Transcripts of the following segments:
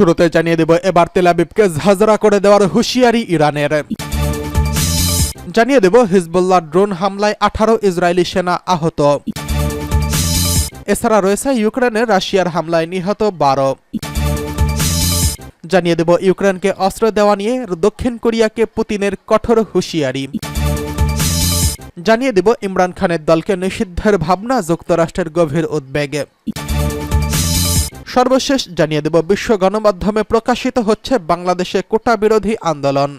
শুরুতে জানিয়ে দেব এবার তেল আবিবকে ঝাঁঝরা করে দেওয়ার হুঁশিয়ারি ইরানের। জানিয়ে দেব হিজবুল্লাহ ড্রোন হামলায় 18 ইসরায়েলি সেনা আহত। এছাড়া রয়েছে ইউক্রেনের রাশিয়ার হামলায় নিহত 12। জানিয়ে দেব ইউক্রেনকে অস্ত্র দেওয়া নিয়ে দক্ষিণ কোরিয়াকে পুতিনের কঠোর হুঁশিয়ারি। জানিয়ে দেব ইমরান খানের দলকে নিষিদ্ধের ভাবনা, যুক্তরাষ্ট্রের গভীর উদ্বেগ। সর্বশেষ জানিয়ে দেব বিশ্ব গণমাধ্যমে প্রকাশিত হচ্ছে বাংলাদেশে কোটা বিরোধী আন্দোলন।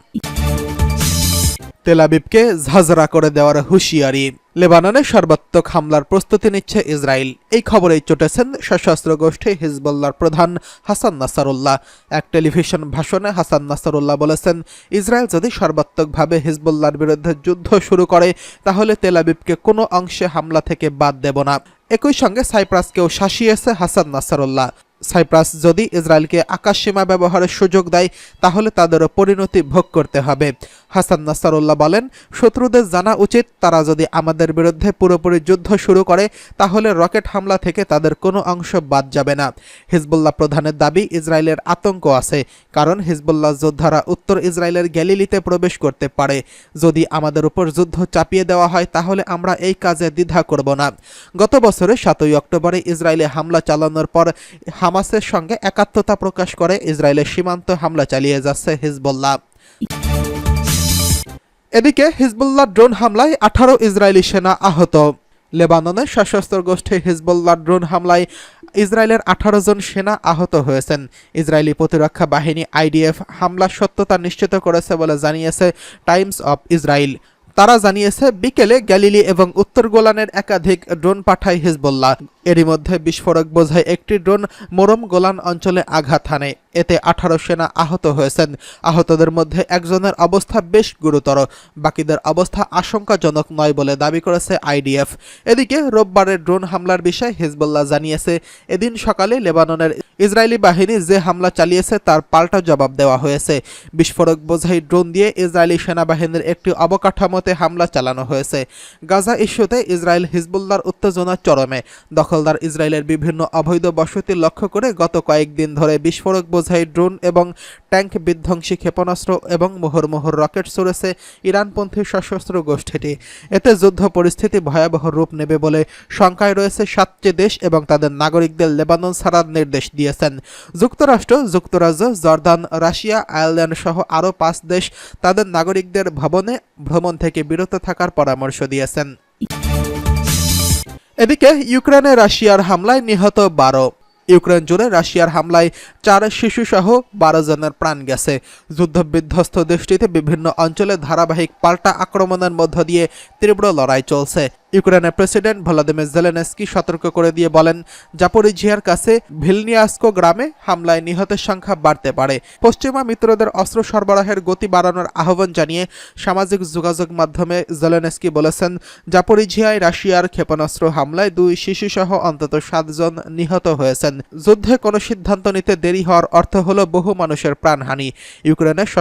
তেল আবিবকে ঝাঁঝরা করে দেওয়ার হুঁশিয়ারি। লেবাননে সর্বাত্মক হামলার প্রস্তুতি নিচ্ছে ইসরায়েল। এই খবরেই চটেছেন সশস্ত্র গোষ্ঠী হিজবুল্লাহর প্রধান হাসান নাসারুল্লাহ। এক টেলিভিশন ভাষণে হাসান নাসারুল্লাহ বলেছেন, ইসরায়েল যদি সর্বাত্মকভাবে হিজবুল্লাহর বিরুদ্ধে যুদ্ধ শুরু করে তাহলে তেল আবিবকে কোনো অংশে হামলা থেকে বাদ দেব না। একই সঙ্গে সাইপ্রাসকেও শাসিয়েছে হাসান নাসারুল্লাহ। সাইপ্রাস যদি ইসরায়েলকে আকাশসীমা ব্যবহারের সুযোগ দেয় তাহলে তাদেরও পরিণতি ভোগ করতে হবে। হাসান নাসারুল্লাহ বলেন, শত্রুদের জানা উচিত তারা যদি আমাদের বিরুদ্ধে পুরোপুরি যুদ্ধ শুরু করে তাহলে রকেট হামলা থেকে তাদের কোনো অংশ বাদ যাবে না। হিজবুল্লাহ প্রধানের দাবি, ইসরায়েলের আতঙ্ক আছে, কারণ হিজবুল্লাহ যোদ্ধারা উত্তর ইসরায়েলের গ্যালিলিতে প্রবেশ করতে পারে। যদি আমাদের উপর যুদ্ধ চাপিয়ে দেওয়া হয় তাহলে আমরা এই কাজে দ্বিধা করব না। গত বছরের 7 অক্টোবরে ইসরায়েলে হামলা চালানোর পর হামাসের সঙ্গে একাত্মতা প্রকাশ করে ইসরায়েলের সীমান্ত হামলা চালিয়ে যাচ্ছে হিজবুল্লাহ। এদিকে হিজবুল্লাহ ড্রোন হামলায় 18 ইসরায়েলি সেনা আহত। লেবাননের সশস্ত্র গোষ্ঠী হিজবুল্লাহ ড্রোন হামলায় ইসরায়েলের 18 জন সেনা আহত হয়েছেন। ইসরায়েলি প্রতিরক্ষা বাহিনী IDF হামলার সত্যতা নিশ্চিত করেছে বলে জানিয়েছে টাইমস অফ ইসরায়েল। তারা জানিয়েছে, বিকেলে গ্যালিলি এবং উত্তর গোলানের একাধিক ড্রোন পাঠায় হিজবুল্লাহ। এরই মধ্যে বিস্ফোরক বোঝাই একটি ড্রোন মোরম গোলান অঞ্চলে আঘাত হানে। এতে 18 সেনা আহত হয়েছেন। আহতদের মধ্যে একজনের অবস্থা বেশ গুরুতর, বাকিদের অবস্থা আশঙ্কাজনক নয় বলে দাবি করেছে IDF। এদিকে রোববারের ড্রোন হামলার বিষয়ে হিজবুল্লাহ জানিয়েছে, এদিন সকালে লেবাননের ইসরায়েলি বাহিনী যে হামলা চালিয়েছে তার পাল্টা জবাব দেওয়া হয়েছে। বিস্ফোরক বোঝাই ড্রোন দিয়ে ইসরায়েলি সেনাবাহিনীর একটি অবকাঠামোতে হামলা চালানো হয়েছে। গাজা ইস্যুতে ইসরায়েল হিজবুল্লাহর উত্তেজনা চরমে। দখলদার ইসরায়েলের বিভিন্ন অবৈধ বসতি লক্ষ্য করে গত কয়েকদিন ধরে বিস্ফোরক বোঝাই ড্রোন এবং ট্যাঙ্ক বিধ্বংসী ক্ষেপণাস্ত্র এবং মোহর রকেট ছুড়েছে ইরানপন্থী সশস্ত্র গোষ্ঠীটি। এতে যুদ্ধ পরিস্থিতি ভয়াবহ রূপ নেবে বলে শঙ্কায় রয়েছে 7টি দেশ এবং তাদের নাগরিকদের লেবানন ছাড়ার নির্দেশ দিয়েছেন যুক্তরাষ্ট্র, যুক্তরাজ্য, জর্দান, রাশিয়া, আয়ারল্যান্ড সহ আরও 5 দেশ তাদের নাগরিকদের ভ্রমণ থেকে বিরত থাকার পরামর্শ দিয়েছেন। এদিকে ইউক্রেনে রাশিয়ার হামলায় নিহত 12। ইউক্রেন জুড়ে রাশিয়ার হামলায় 4 শিশুসহ 12 জনের প্রাণ গেছে। যুদ্ধবিধ্বস্ত দেশটিতে বিভিন্ন অঞ্চলে ধারাবাহিক পাল্টা আক্রমণের মধ্য দিয়ে তীব্র লড়াই চলছে। ইউক্রেনের প্রেসিডেন্ট ভলোদিমির জেলেনস্কি সতর্ক করে দিয়ে বলেন, জাপোরিঝিয়ার কাছে ভিলনিয়াস্কো গ্রামে হামলায় নিহতের সংখ্যা বাড়তে পারে। পশ্চিমা মিত্রদের অস্ত্র সরবরাহের গতি বাড়ানোর আহ্বান জানিয়ে সামাজিক যোগাযোগ মাধ্যমে জেলেনস্কি বলেছেন, জাপোরিঝিয়ায় রাশিয়ার ক্ষেপণাস্ত্র হামলায় 2 শিশুসহ অন্তত 7 জন নিহত হয়েছেন। যুদ্ধে কোনো সিদ্ধান্ত নিতে দেরি হওয়ার অর্থ হল বহু মানুষের প্রাণহানি। ইউক্রেনের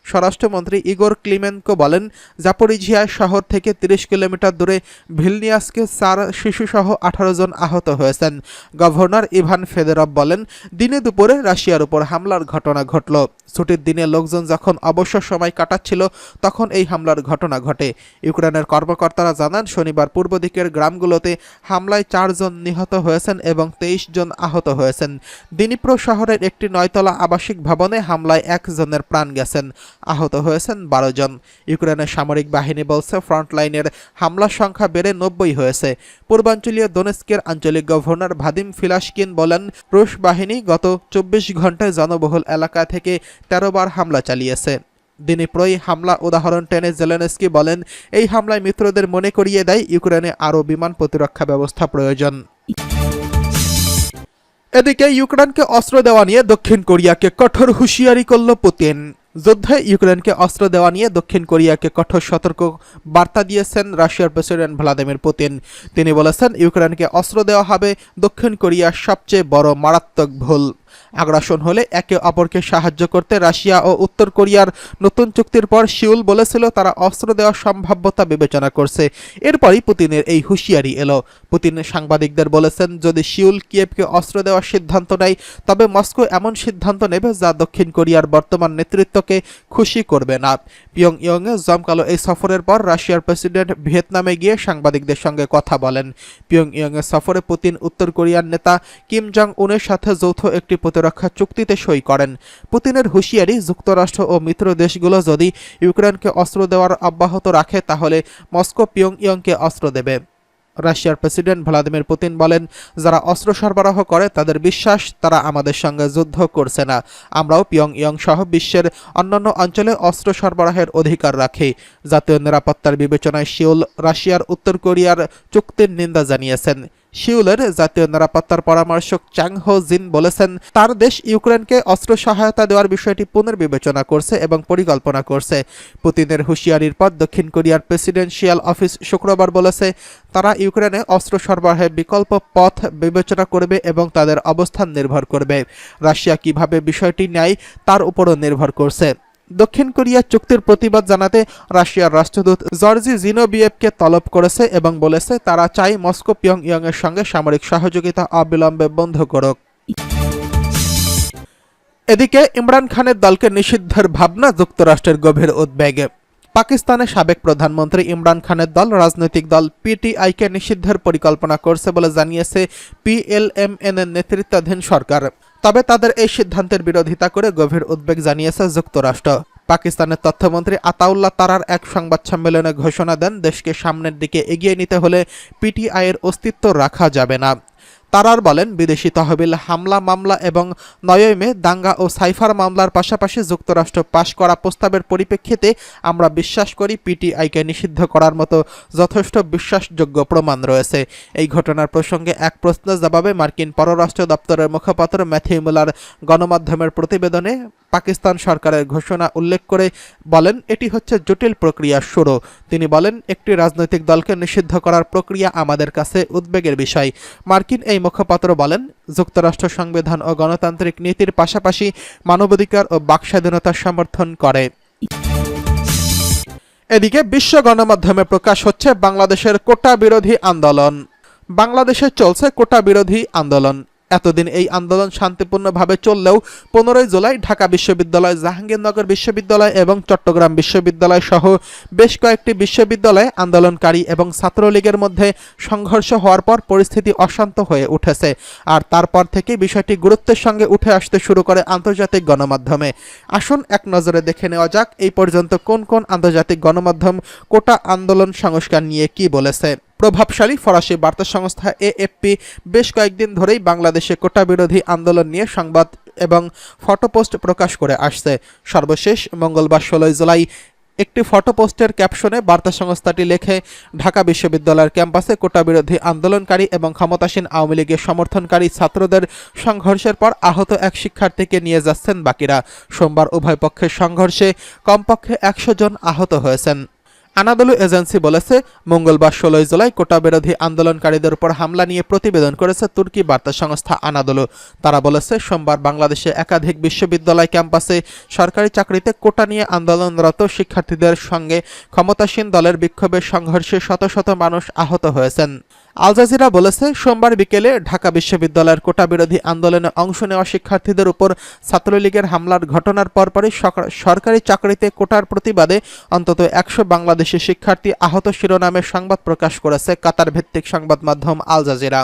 স্বরাষ্ট্রমন্ত্রী ইগোর ক্লিমেনকো বলেন, জাপোরিঝিয়া শহর থেকে 30 কিলোমিটার দূরে ভিলনিয়াসকে 4 শিশুসহ 18 জন আহত হয়েছেন। গভর্নর ইভান ফেদেরভ বলেন, দিনে দুপুরে রাশিয়ার উপর হামলার ঘটনা ঘটল। ছুটির দিনে লোকজন যখন অবসর সময় কাটাচ্ছিল তখন এই হামলার ঘটনা ঘটে। ইউক্রেনের কর্মকর্তারা জানান, শনিবার পূর্ব দিকের গ্রামগুলোতে হামলায় 4 জন নিহত হয়েছেন এবং 23 জন আহত হয়েছেন। দিনিপ্রো শহরের একটি 9তলা আবাসিক ভবনে হামলায় 1 জনের প্রাণ গেছেন। আহত হয়েছেন 12 জন। ইউক্রেনের সামরিক বাহিনী বলছে, ফ্রন্টলাইনের হামলার সংখ্যা বেড়ে 90 হয়েছে। পূর্বাঞ্চলীয় দোনেস্কের আঞ্চলিক গভর্নর ভাদিম ফিলাশকিন বলেন, রুশ বাহিনী গত 24 ঘন্টায় জনবহুল এলাকা থেকে 13 বার হামলা চালিয়েছে। দিনিপ্রোয় হামলা উদাহরণ টেনে জেলেনস্কি বলেন, এই হামলায় মিত্রদের মনে করিয়ে দেয় ইউক্রেনে আরও বিমান প্রতিরক্ষা ব্যবস্থা প্রয়োজন। এদিকে ইউক্রেনকে অস্ত্র দেওয়া নিয়ে দক্ষিণ কোরিয়াকে কঠোর হুঁশিয়ারি করল পুতিন। যুদ্ধে ইউক্রেনকে অস্ত্র দেওয়া নিয়ে দক্ষিণ কোরিয়াকে কঠোর সতর্ক বার্তা দিয়েছেন রাশিয়ার প্রেসিডেন্ট ভ্লাদিমির পুতিন। তিনি বলেছেন, ইউক্রেনকে অস্ত্র দেওয়া হবে দক্ষিণ কোরিয়ার সবচেয়ে বড় মারাত্মক ভুল। আগ্রাসন হলে একে অপরকে সাহায্য করতে রাশিয়া ও উত্তর কোরিয়ার নতুন চুক্তির পর সিউল বলেছিল তারা অস্ত্র দেওয়ার সম্ভাব্যতা বিবেচনা করছে। এরপরই পুতিনের এই হুঁশিয়ারি এলো। পুতিন সাংবাদিকদের বলেছেন, যদি সিউল কিয়েভকে অস্ত্র দেওয়ার সিদ্ধান্ত নেয় তবে মস্কো এমন সিদ্ধান্ত নেবে যা দক্ষিণ কোরিয়ার বর্তমান নেতৃত্বকে খুশি করবে না। পিয়ংইয়ংয়ে জমকালো এই সফরের পর রাশিয়ার প্রেসিডেন্ট ভিয়েতনামে গিয়ে সাংবাদিকদের সঙ্গে কথা বলেন। পিয়ংইয়ংয়ে সফরে পুতিন উত্তর কোরিয়ার নেতা কিম জং উনের সাথে যৌথ একটি প্রতিরক্ষা চুক্তিতে সই করেন। পুতিনের হুঁশিয়ারি, যুক্তরাষ্ট্র ও মিত্র দেশগুলো যদি ইউক্রেনকে অস্ত্র দেওয়ার অব্যাহত রাখে তাহলে মস্কো পিয়ংইয়ংকে অস্ত্র দেবে। রাশিয়ার প্রেসিডেন্ট ভ্লাদিমির পুতিন বলেন, যারা অস্ত্র সরবরাহ করে তাদের বিশ্বাস তারা আমাদের সঙ্গে যুদ্ধ করছে না। আমরাও পিয়ংইয়ং সহ বিশ্বের অন্যান্য অঞ্চলে অস্ত্র সরবরাহের অধিকার রাখি। জাতীয় নিরাপত্তার বিবেচনায় সিউল রাশিয়ার উত্তর কোরিয়ার চুক্তির নিন্দা জানিয়েছেন। সিউলের জাতীয় নিরাপত্তার পরামর্শক চ্যাং হো জিন বলেছেন, তার দেশ ইউক্রেনকে অস্ত্র সহায়তা দেওয়ার বিষয়টি পুনর্বিবেচনা করছে এবং পরিকল্পনা করছে। পুতিনের হুঁশিয়ারির পর দক্ষিণ কোরিয়ার প্রেসিডেন্সিয়াল অফিস শুক্রবার বলেছে, তারা ইউক্রেনে অস্ত্র সরবরাহের বিকল্প পথ বিবেচনা করবে এবং তাদের অবস্থান নির্ভর করবে। রাশিয়া কিভাবে বিষয়টি নেয় তার উপরও নির্ভর করছে। দক্ষিণ কোরিয়া চুক্তির প্রতিবাদ জানাতে রাশিয়ার রাষ্ট্রদূত জর্জি জিনোভিয়েভকে তলব করেছে এবং বলেছে তারা চায় মস্কো পিয়ংইয়ংয়ের সঙ্গে সামরিক সহযোগিতা অবিলম্বে বন্ধ করুক। এদিকে ইমরান খানের দলকে নিষিদ্ধের ভাবনা যুক্তরাষ্ট্রের গভীর উদ্বেগে। পাকিস্তানের সাবেক প্রধানমন্ত্রী ইমরান খানের দল রাজনৈতিক দল পিটিআইকে নিষিদ্ধের পরিকল্পনা করছে বলে জানিয়েছে পিএলএমএন এর নেতৃত্বাধীন সরকার। তবে তাদের এই সিদ্ধান্তের বিরোধিতা করে গভীর উদ্বেগ জানিয়েছে যুক্তরাষ্ট্র। পাকিস্তানের তথ্যমন্ত্রী আতাউল্লাহ তারার এক সংবাদ সম্মেলনে ঘোষণা দেন, দেশকে সামনের দিকে এগিয়ে নিতে হলে পিটিআইয়ের অস্তিত্ব রাখা যাবে না। তারার বলেন, বিদেশি তহবিল হামলা মামলা এবং ৯ মে দাঙ্গা ও সাইফার মামলার পাশাপাশি যুক্তরাষ্ট্র পাশ করা প্রস্তাবের পরিপ্রেক্ষিতে আমরা বিশ্বাস করি পিটিআইকে নিষিদ্ধ করার মতো যথেষ্ট বিশ্বাসযোগ্য প্রমাণ রয়েছে। এই ঘটনার প্রসঙ্গে এক প্রশ্নের জবাবে মার্কিন পররাষ্ট্র দপ্তরের মুখপাত্র ম্যাথিউ মুলার গণমাধ্যমের প্রতিবেদনে পাকিস্তান সরকারের ঘোষণা উল্লেখ করে বলেন, এটি হচ্ছে জটিল প্রক্রিয়ার শুরু। তিনি বলেন, একটি রাজনৈতিক দলকে নিষিদ্ধ করার প্রক্রিয়া আমাদের কাছে উদ্বেগের বিষয়। মার্কিন এই মুখপাত্র বলেন, যুক্তরাষ্ট্র সংবিধান ও গণতান্ত্রিক নীতির পাশাপাশি মানবাধিকার ও বাকস্বাধীনতার সমর্থন করে। এদিকে বিশ্ব গণমাধ্যমে প্রকাশ হচ্ছে বাংলাদেশের কোটা বিরোধী আন্দোলন। বাংলাদেশে চলছে কোটা বিরোধী আন্দোলন। এতদিন এই আন্দোলন শান্তিপূর্ণভাবে চললেও 15 জুলাই ঢাকা বিশ্ববিদ্যালয়, জাহাঙ্গীরনগর বিশ্ববিদ্যালয় এবং চট্টগ্রাম বিশ্ববিদ্যালয় সহ বেশ কয়েকটি বিশ্ববিদ্যালয়ে আন্দোলনকারী এবং ছাত্রলীগের মধ্যে সংঘর্ষ হওয়ার পর পরিস্থিতি অশান্ত হয়ে উঠেছে। আর তারপর থেকে বিষয়টি গুরুত্বের সঙ্গে উঠে আসতে শুরু করে আন্তর্জাতিক গণমাধ্যমে। আসুন এক নজরে দেখে নেওয়া যাক এই পর্যন্ত কোন কোন আন্তর্জাতিক গণমাধ্যম কোটা আন্দোলন সংস্কার নিয়ে কি বলেছে। প্রভাবশালী ফরাসি বার্তা সংস্থা এএফপি বেশ কয়েকদিন ধরেই বাংলাদেশে কোটা বিরোধী আন্দোলন নিয়ে সংবাদ এবং ফটোপোস্ট প্রকাশ করে আসছে। সর্বশেষ মঙ্গলবার 16 জুলাই একটি ফটোপোস্টের ক্যাপশনে বার্তা সংস্থাটি লেখে, ঢাকা বিশ্ববিদ্যালয়ের ক্যাম্পাসে কোটা বিরোধী আন্দোলনকারী এবং ক্ষমতাসীন আওয়ামী লীগের সমর্থনকারী ছাত্রদের সংঘর্ষের পর আহত এক শিক্ষার্থীকে নিয়ে যাচ্ছেন বাকিরা। সোমবার উভয় পক্ষের সংঘর্ষে কমপক্ষে 100 জন আহত হয়েছেন। আনাদোলু এজেন্সি বলেছে, মঙ্গলবার 16 জুলাই কোটা বিরোধী আন্দোলনকারীদের উপর হামলা নিয়ে প্রতিবেদন করেছে তুর্কি বার্তা সংস্থা আনাদোলু। তারা বলেছে, সোমবার বাংলাদেশে একাধিক বিশ্ববিদ্যালয় ক্যাম্পাসে সরকারি চাকরিতে কোটা নিয়ে আন্দোলনরত শিক্ষার্থীদের সঙ্গে ক্ষমতাসীন দলের বিক্ষোভের সংঘর্ষে শত শত মানুষ আহত হয়েছেন। আল জাজিরা বলেছে, সোমবার বিকেলে ঢাকা বিশ্ববিদ্যালয়ের কোটা বিরোধী আন্দোলনে অংশ নেওয়া শিক্ষার্থীদের উপর ছাত্রলীগের হামলার ঘটনার পরপরই সরকারি চাকরিতে কোটার প্রতিবাদে অন্তত 100 বাংলাদেশি শিক্ষার্থী আহত শিরোনামে সংবাদ প্রকাশ করেছে কাতার ভিত্তিক সংবাদ মাধ্যম আল জাজিরা।